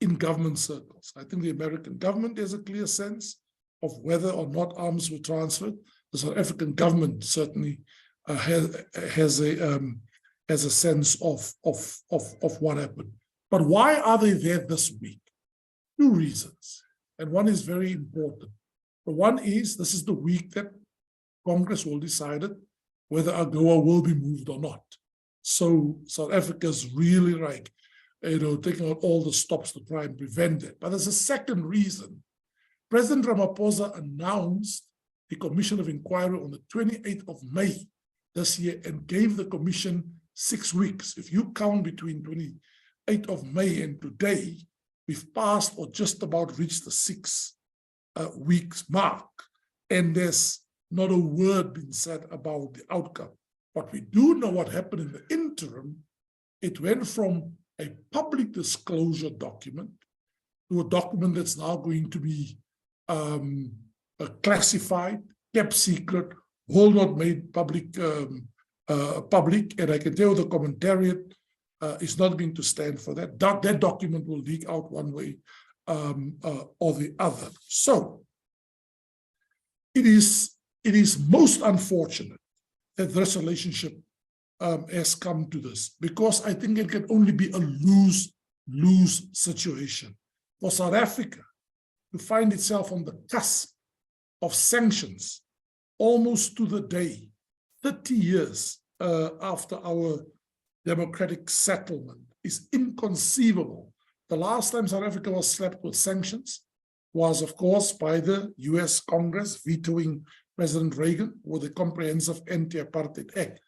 in government circles. I think the American government has a clear sense of whether or not arms were transferred. The South African government certainly has a sense of what happened. But why are they there this week? 2 reasons, and one is very important. The one is, this is the week that Congress will decide whether AGOA will be moved or not. So South Africa's really like, taking out all the stops to try and prevent it. But there's a second reason. President Ramaphosa announced the Commission of Inquiry on the 28th of May this year and gave the commission 6 weeks. If you count between 28th of May and today, we've passed or just about reached the 6 weeks mark, and there's not a word been said about the outcome. But we do know what happened in the interim. It went from a public disclosure document to a document that's now going to be classified, kept secret, will not made public. And I can tell the commentariat is not going to stand for that. That document will leak out one way or the other. So it is most unfortunate that this relationship has come to this, because I think it can only be a lose-lose situation. For South Africa to find itself on the cusp of sanctions almost to the day, 30 years after our democratic settlement, is inconceivable. The last time South Africa was slapped with sanctions was, of course, by the US Congress vetoing President Reagan with the Comprehensive Anti-Apartheid Act.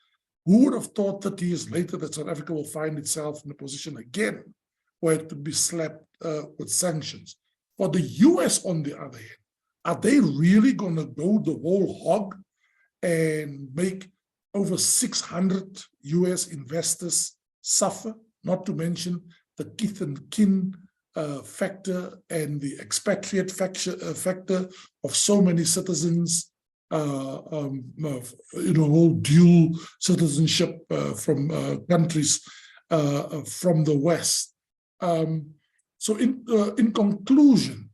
Who would have thought 30 years later that South Africa will find itself in a position again where it could be slapped with sanctions? For the US, on the other hand, are they really going to go the whole hog and make over 600 US investors suffer, not to mention the kith and kin factor and the expatriate factor of so many citizens, whole dual citizenship from countries from the West. So in conclusion,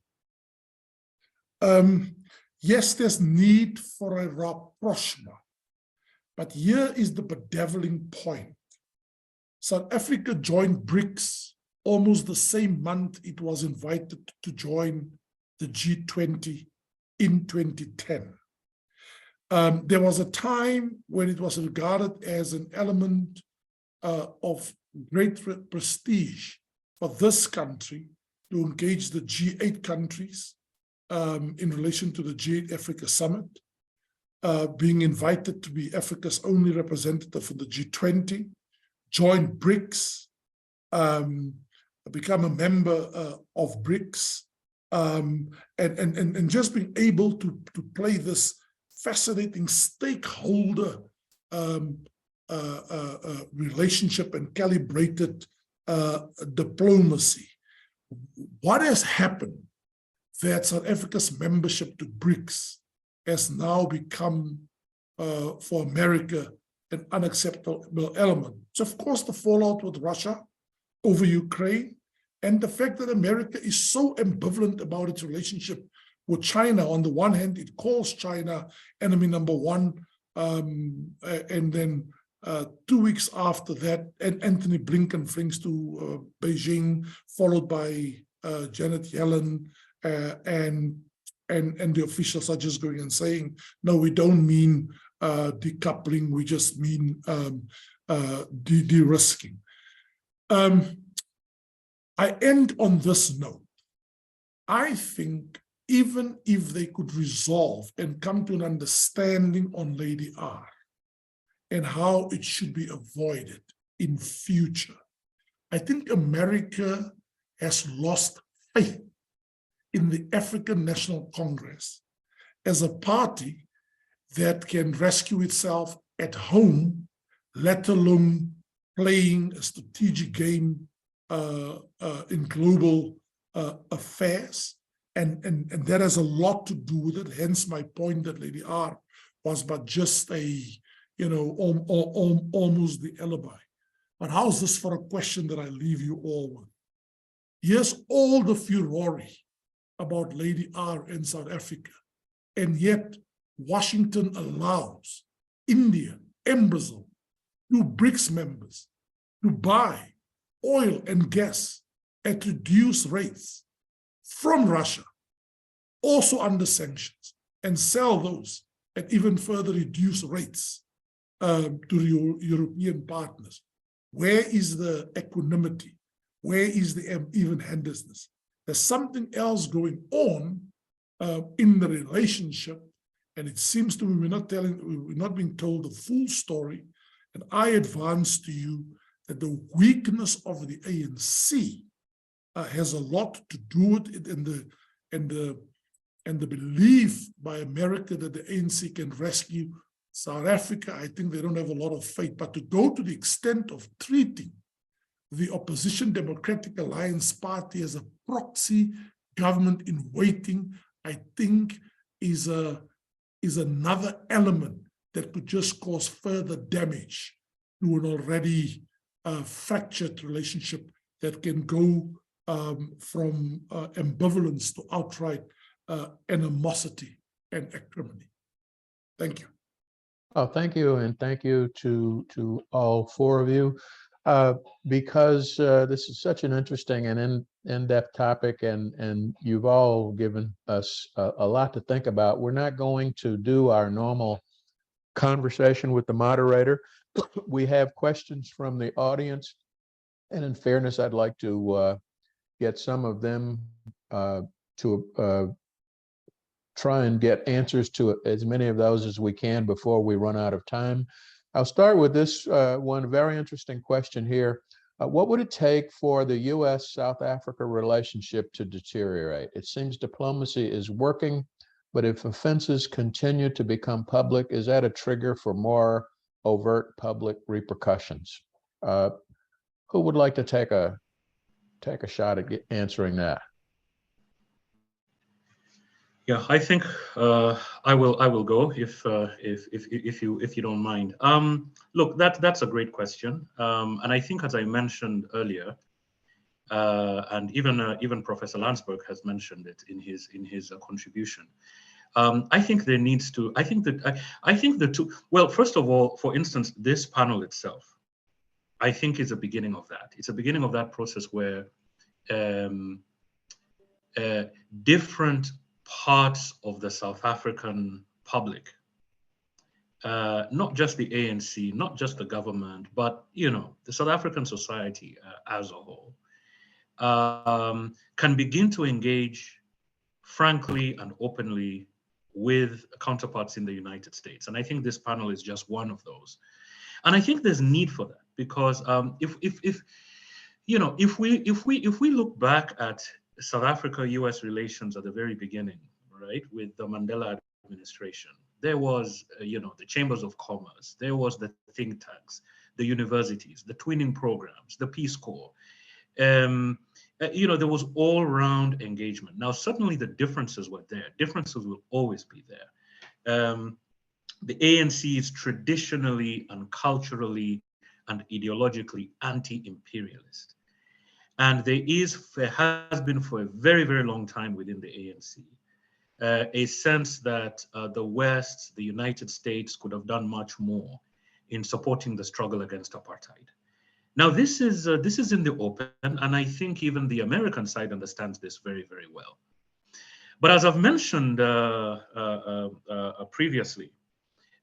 yes, there's need for a rapprochement, but here is the bedeviling point. South Africa joined BRICS almost the same month it was invited to join the G20 in 2010. There was a time when it was regarded as an element of great prestige for this country to engage the G8 countries in relation to the G8 Africa Summit, being invited to be Africa's only representative for the G20, join BRICS, become a member of BRICS, and just being able to play this fascinating stakeholder relationship and calibrated diplomacy. What has happened that South Africa's membership to BRICS has now become, for America, an unacceptable element? So, of course, the fallout with Russia over Ukraine, and the fact that America is so ambivalent about its relationship with China. On the one hand, it calls China enemy number one, and then 2 weeks after that, and Anthony Blinken flings to Beijing, followed by Janet Yellen, and the officials are just going and saying, no, we don't mean decoupling, we just mean de-risking. I end on this note. I think even if they could resolve and come to an understanding on Lady R and how it should be avoided in future, I think America has lost faith in the African National Congress as a party that can rescue itself at home, let alone playing a strategic game in global affairs. And that has a lot to do with it. Hence my point that Lady R was but just a, almost the alibi. But how's this for a question that I leave you all with? Here's all the furore about Lady R in South Africa, and yet Washington allows India and Brazil, 2 BRICS members, to buy oil and gas at reduced rates from Russia, also under sanctions, and sell those at even further reduced rates to European partners. Where is the equanimity? Where is the even-handedness? There's something else going on in the relationship, and it seems to me we're not being told the full story. And I advance to you that the weakness of the ANC has a lot to do with it, and the belief by America that the ANC can rescue South Africa. I think they don't have a lot of faith. But to go to the extent of treating the opposition Democratic Alliance Party as a proxy government in waiting, I think is another element that could just cause further damage to an already fractured relationship that can go from ambivalence to outright animosity and acrimony. Thank you. Oh, thank you, and thank you to all four of you, because this is such an interesting and in-depth topic, and you've all given us a lot to think about. We're not going to do our normal conversation with the moderator. We have questions from the audience, and in fairness, I'd like to get some of them to try and get answers to as many of those as we can before we run out of time. I'll start with this one very interesting question here. What would it take for the U.S.-South Africa relationship to deteriorate? It seems diplomacy is working, but if offenses continue to become public, is that a trigger for more overt public repercussions? Who would like to take a shot at answering that? Yeah, I think I will go if you don't mind. Look, that's a great question, and I think, as I mentioned earlier, and even Professor Landsberg has mentioned it in his contribution. I think there needs to. I think the two. Well, first of all, for instance, this panel itself, I think, is a beginning of that. It's a beginning of that process where different parts of the South African public, not just the ANC, not just the government, but the South African society as a whole, can begin to engage frankly and openly with counterparts in the United States. And I think this panel is just one of those. And I think there's need for that, because if we look back at South Africa-US relations at the very beginning, right, with the Mandela administration, there was, the chambers of commerce, there was the think tanks, the universities, the twinning programs, the Peace Corps. There was all-round engagement. Now, certainly the differences were there. Differences will always be there. The ANC is traditionally and culturally and ideologically anti-imperialist. And there has been for a very, very long time within the ANC a sense that the West, the United States, could have done much more in supporting the struggle against apartheid. Now, this is in the open, and I think even the American side understands this very, very well. But as I've mentioned previously,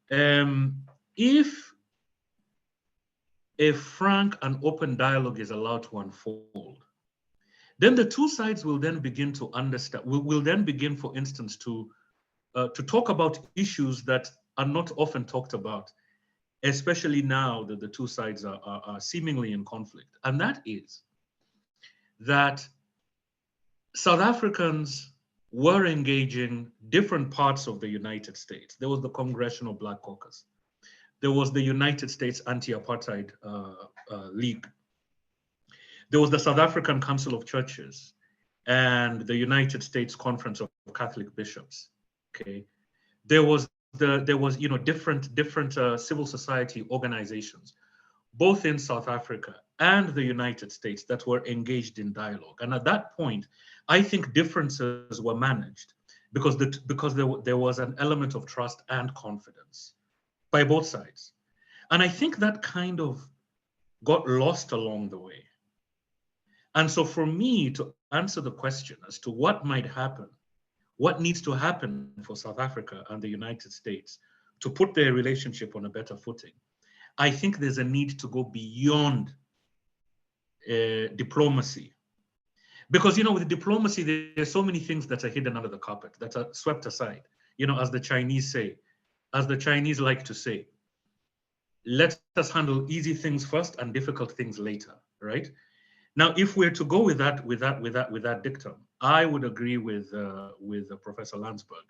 if a frank and open dialogue is allowed to unfold, then the two sides will then begin to understand, will then begin, for instance, to talk about issues that are not often talked about, especially now that the two sides are seemingly in conflict. And that is that South Africans were engaging different parts of the United States. There was the Congressional Black Caucus. There was the United States Anti-Apartheid League. There was the South African Council of Churches and the United States Conference of Catholic Bishops. Okay, there was different civil society organizations, both in South Africa and the United States, that were engaged in dialogue. And at that point, I think differences were managed because there was an element of trust and confidence by both sides. And I think that kind of got lost along the way. And so for me to answer the question as to what might happen, what needs to happen for South Africa and the United States to put their relationship on a better footing, I think there's a need to go beyond diplomacy. Because, with diplomacy, there's so many things that are hidden under the carpet, that are swept aside. As the Chinese like to say, let us handle easy things first and difficult things later, right? Now, if we're to go with that dictum, I would agree with Professor Landsberg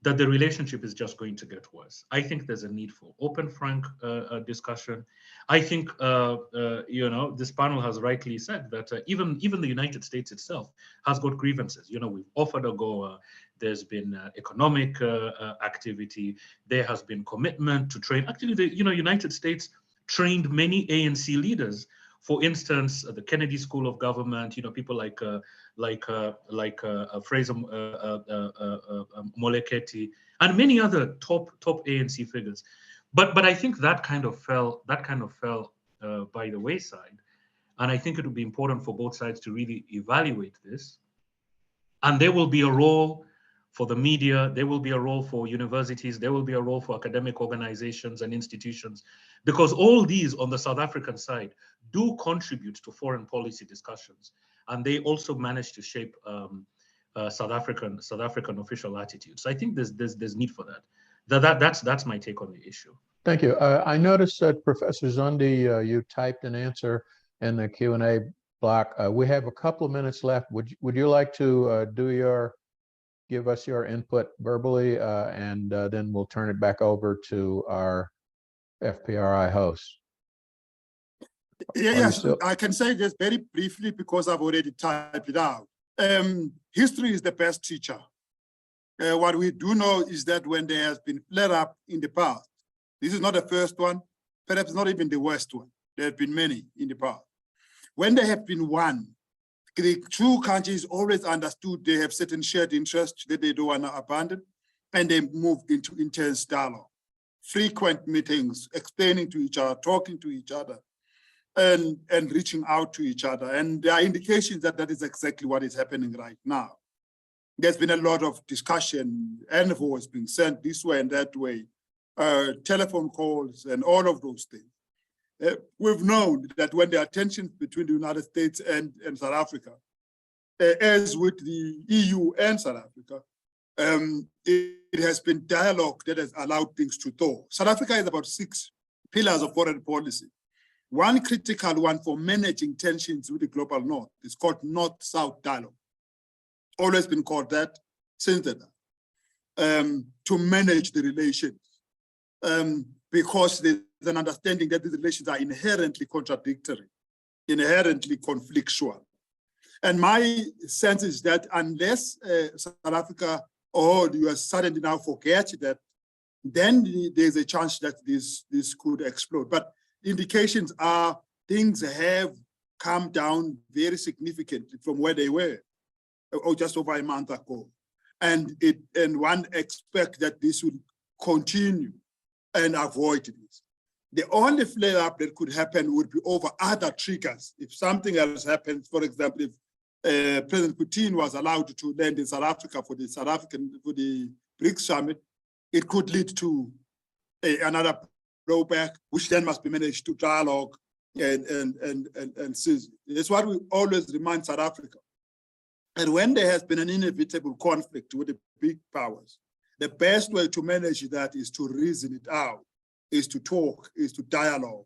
that the relationship is just going to get worse. I think there's a need for open, frank discussion. I think this panel has rightly said that even the United States itself has got grievances. We've offered AGOA. There's been economic activity. There has been commitment to train. Actually, the United States trained many ANC leaders. For instance, the Kennedy School of Government, people like Fraser Moleketi, and many other top ANC figures. But I think that kind of fell by the wayside, and I think it would be important for both sides to really evaluate this. And there will be a role for the media, there will be a role for universities, there will be a role for academic organizations and institutions, because all these on the South African side do contribute to foreign policy discussions, and they also manage to shape South African official attitudes. So I think there's need for that. That's my take on the issue. Thank you. I noticed that Professor Zondi, you typed an answer in the Q&A block. We have a couple of minutes left. Would you like to give us your input verbally, and then we'll turn it back over to our FPRI host? Yes, I can say this very briefly because I've already typed it out. History is the best teacher. What we do know is that when there has been flare-up in the past, this is not the first one, perhaps not even the worst one. There have been many in the past. When there have been one, the two countries always understood they have certain shared interests that they don't want to abandon, and they move into intense dialogue, frequent meetings, explaining to each other, talking to each other, and reaching out to each other. And there are indications that that is exactly what is happening right now. There's been a lot of discussion, envoys being sent this way and that way, telephone calls and all of those things. We've known that when there are tensions between the United States and South Africa, as with the EU and South Africa, it has been dialogue that has allowed things to thaw. South Africa has about 6 pillars of foreign policy. One critical one for managing tensions with the global north is called North-South dialogue. Always been called that since then, to manage the relations, because there's an understanding that these relations are inherently contradictory, inherently conflictual. And my sense is that unless South Africa or the US suddenly now forget that, then there's a chance that this could explode. But indications are things have come down very significantly from where they were just over a month ago. And one expects that this will continue and avoid this. The only flare-up that could happen would be over other triggers. If something else happens, for example, if President Putin was allowed to land in South Africa for the BRICS summit, it could lead to another blowback, which then must be managed to dialogue and seize. It's what we always remind South Africa. And when there has been an inevitable conflict with the big powers, the best way to manage that is to reason it out, is to talk, is to dialogue,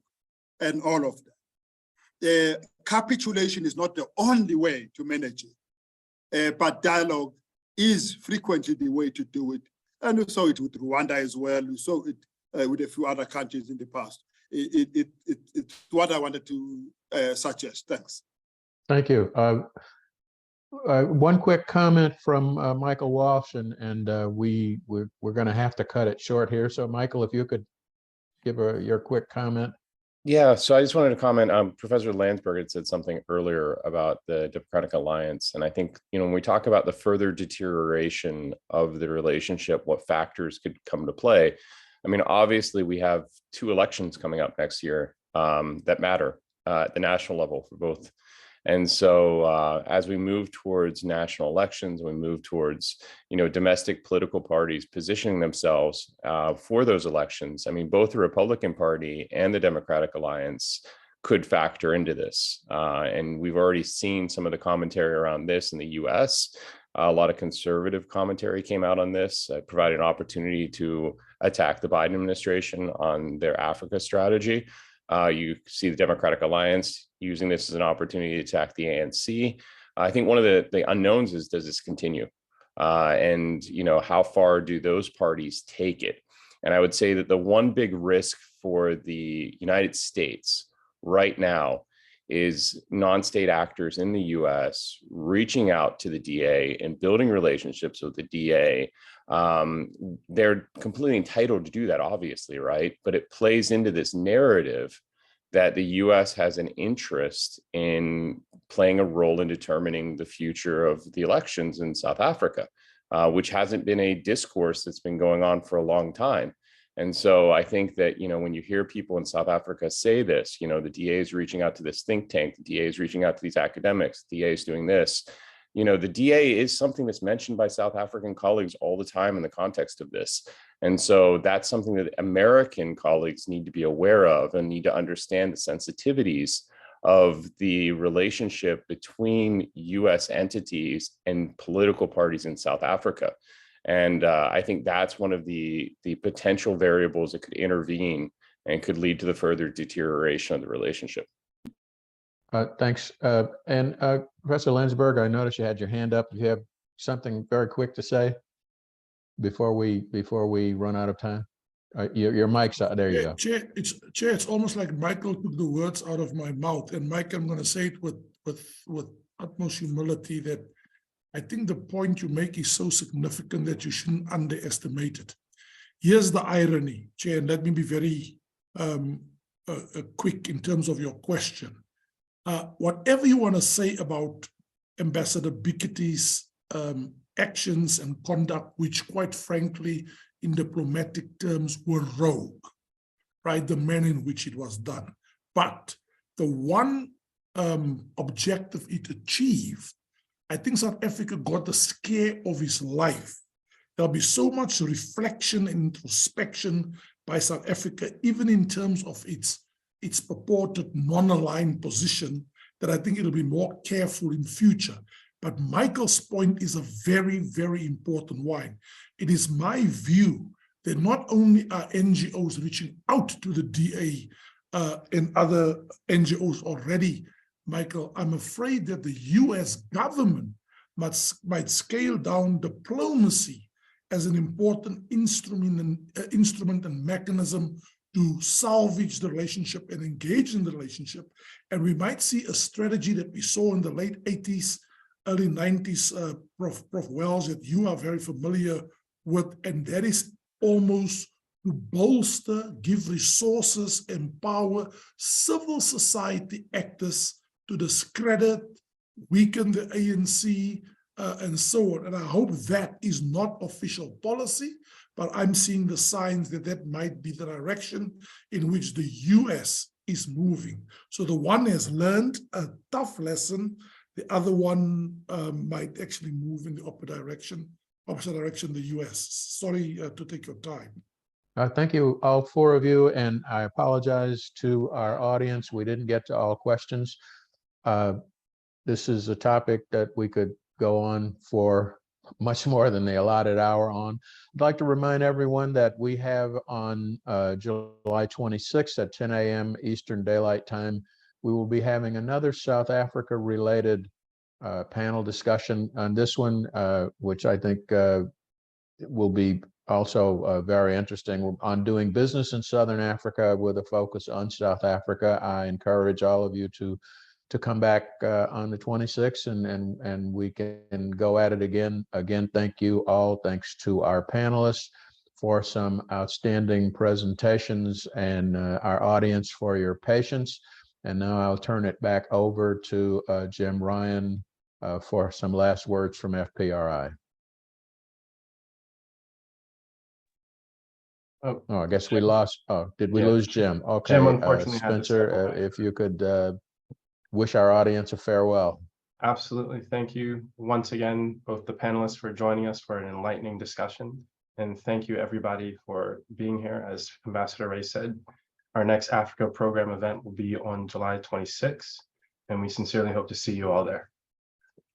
and all of that. Capitulation is not the only way to manage it, but dialogue is frequently the way to do it. And we saw it with Rwanda as well. We saw it with a few other countries in the past. It's what I wanted to suggest. Thanks. Thank you. One quick comment from Michael Walsh, and we're going to have to cut it short here. So, Michael, if you could give your quick comment. Yeah, so I just wanted to comment. Professor Landsberg had said something earlier about the Democratic Alliance, and I think when we talk about the further deterioration of the relationship, what factors could come to play. I mean, obviously, we have 2 elections coming up next year that matter at the national level for both. And so as we move towards national elections, we move towards, domestic political parties positioning themselves for those elections. I mean, both the Republican Party and the Democratic Alliance could factor into this. And we've already seen some of the commentary around this in the US. A lot of conservative commentary came out on this, provided an opportunity to attack the Biden administration on their Africa strategy. You see the Democratic Alliance using this as an opportunity to attack the ANC. I think one of the unknowns is, does this continue? And, you know, how far do those parties take it? And I would say that the one big risk for the United States right now is non-state actors in the US reaching out to the DA and building relationships with the DA. They're completely entitled to do that, obviously, right? But it plays into this narrative that the US has an interest in playing a role in determining the future of the elections in South Africa, which hasn't been a discourse that's been going on for a long time. And so I think that, you know, when you hear people in South Africa say this, you know, the DA is reaching out to this think tank, the DA is reaching out to these academics, the DA is doing this, you know, the DA is something that's mentioned by South African colleagues all the time in the context of this. And so that's something that American colleagues need to be aware of and need to understand the sensitivities of the relationship between US entities and political parties in South Africa. And I think that's one of the potential variables that could intervene and could lead to the further deterioration of the relationship. Thanks. And Professor Landsberg, I noticed you had your hand up. If you have something very quick to say before we run out of time, your mic's out. There you go. Chair, it's almost like Michael took the words out of my mouth. And Mike, I'm going to say it with utmost humility that I think the point you make is so significant that you shouldn't underestimate it. Here's the irony, Chair, and let me be very quick in terms of your question. Whatever you want to say about Ambassador Bikity's actions and conduct, which quite frankly, in diplomatic terms, were rogue, right? The manner in which it was done. But the one objective it achieved, I think South Africa got the scare of his life. There'll be so much reflection and introspection by South Africa, even in terms of its purported non-aligned position, that I think it'll be more careful in future. But Michael's point is a very, very important one. It is my view that not only are NGOs reaching out to the DA and other NGOs already, Michael, I'm afraid that the US government might scale down diplomacy as an important instrument and mechanism to salvage the relationship and engage in the relationship. And we might see a strategy that we saw in the late 80s, early 90s, Prof. Walsh, that you are very familiar with, and that is almost to bolster, give resources, empower civil society actors to discredit, weaken the ANC, and so on. And I hope that is not official policy, but I'm seeing the signs that that might be the direction in which the US is moving. So the one has learned a tough lesson, the other one might actually move in the opposite direction, the US. Sorry to take your time. Thank you, all four of you, and I apologize to our audience. We didn't get to all questions. This is a topic that we could go on for much more than the allotted hour on. I'd like to remind everyone that we have on July 26th at 10 a.m. Eastern Daylight Time, we will be having another South Africa related panel discussion on this one, which I think will be also very interesting, on doing business in Southern Africa with a focus on South Africa. I encourage all of you to come back on the 26th and we can go at it again. Again, thank you all. Thanks to our panelists for some outstanding presentations and our audience for your patience. And now I'll turn it back over to Jim Ryan for some last words from FPRI. Oh, I guess we lost. Oh, did we lose Jim? Okay, Jim unfortunately Spencer, if you could wish our audience a farewell. Absolutely. Thank you once again, both the panelists, for joining us for an enlightening discussion. And thank you everybody for being here. As Ambassador Ray said, our next Africa program event will be on July 26th, and we sincerely hope to see you all there.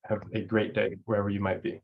Have a great day wherever you might be.